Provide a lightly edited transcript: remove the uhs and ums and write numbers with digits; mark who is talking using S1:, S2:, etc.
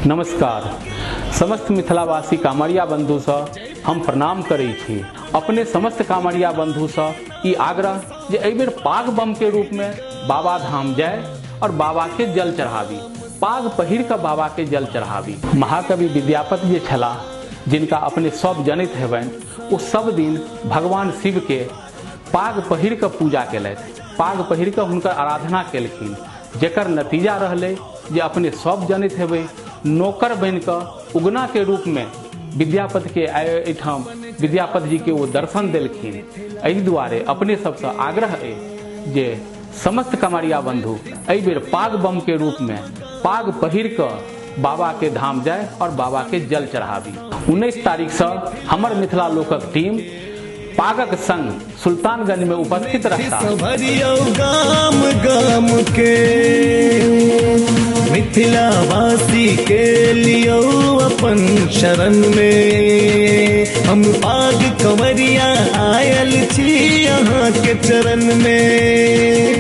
S1: नमस्कार। समस्त मिथिलावासी कांवरिया बंधु से हम प्रणाम करै छी। अपने समस्त कांवरिया बंधु से ई आग्रह जे एहि बेर पाग बम के रूप में बाबा धाम जाए और बाबा के जल चढ़ावी, पाग पहिर के बाबा के जल चढ़ावी। महाकवि विद्यापति जे छला, जिनका अपने सब जनैत हेबनि, ओ सब दिन भगवान शिव के पाग पहिर के पूजा केलथि, पाग पहिर के हुनकर आराधना केलखिन, जेकर नतीजा रहले जे अपने सब जनैत हेबै, नौकर बन के उगना के रूप में विद्यापति के एहिठाम विद्यापति जी के वो दर्शन देलखिन। एहि दुआरे अपने सबसे आग्रह है जे समस्त कांवरिया बंधु एहि बेर पाग बम के रूप में पाग पहिर के बाबा के धाम जाए और बाबा के जल चढ़ावी। 19 तारीख से हमर मिथिला लोकक टीम पागक संग सुल्तानगंज में उपस्थित रहता।
S2: गाम गाम के मिथिला वासी के लियो अपन शरण में, हम पाग कंवरिया आयल छी यहाँ के चरण में।